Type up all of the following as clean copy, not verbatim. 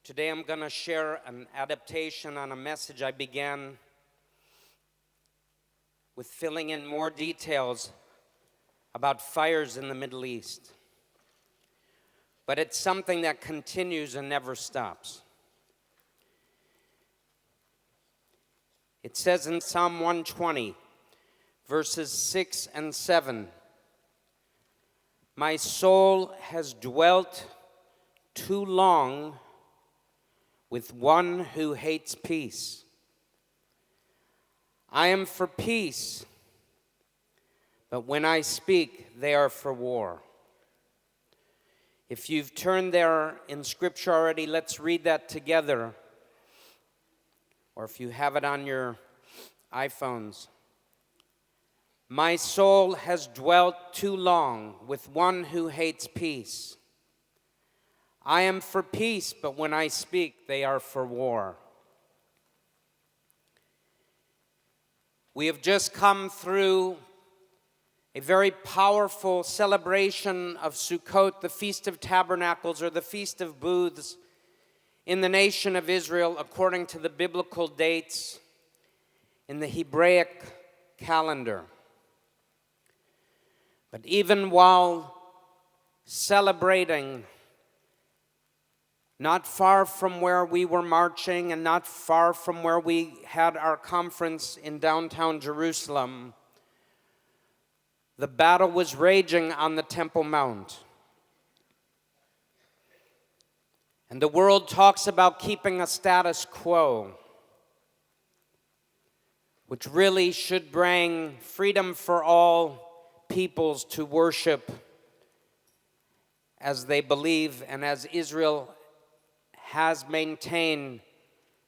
Today I'm going to share an adaptation on a message I began with filling in more details about fires in the Middle East. But it's something that continues and never stops. It says in Psalm 120, verses 6 and 7, "My soul has dwelt too long with one who hates peace. I am for peace, but when I speak, they are for war." If you've turned there in Scripture already, let's read that together. Or if you have it on your iPhones. "My soul has dwelt too long with one who hates peace. I am for peace, but when I speak, they are for war." We have just come through a very powerful celebration of Sukkot, the Feast of Tabernacles, or the Feast of Booths, in the nation of Israel according to the biblical dates in the Hebraic calendar. But even while celebrating, not far from where we were marching and not far from where we had our conference in downtown Jerusalem, the battle was raging on the Temple Mount. And the world talks about keeping a status quo, which really should bring freedom for all peoples to worship as they believe and as Israel has maintained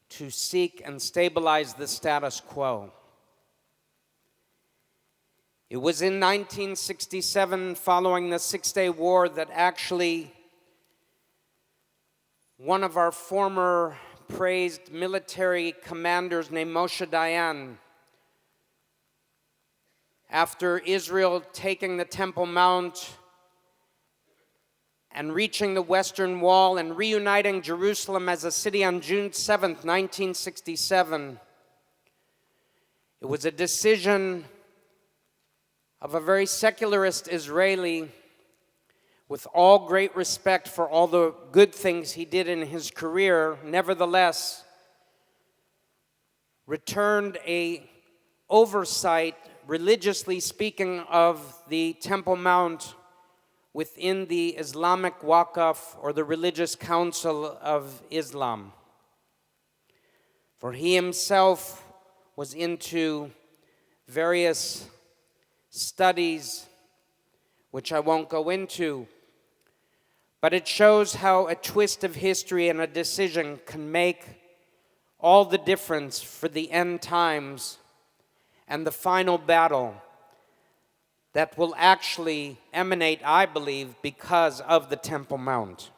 to seek and stabilize the status quo. It was in 1967, following the Six-Day War, that actually one of our former praised military commanders named Moshe Dayan, after Israel taking the Temple Mount and reaching the Western Wall and reuniting Jerusalem as a city on June 7th, 1967, it was a decision of a very secularist Israeli, with all great respect for all the good things he did in his career, nevertheless returned a oversight, religiously speaking, of the Temple Mount within the Islamic Waqf, or the Religious Council of Islam. For he himself was into various studies, which I won't go into, but it shows how a twist of history and a decision can make all the difference for the end times and the final battle that will actually emanate, I believe, because of the Temple Mount.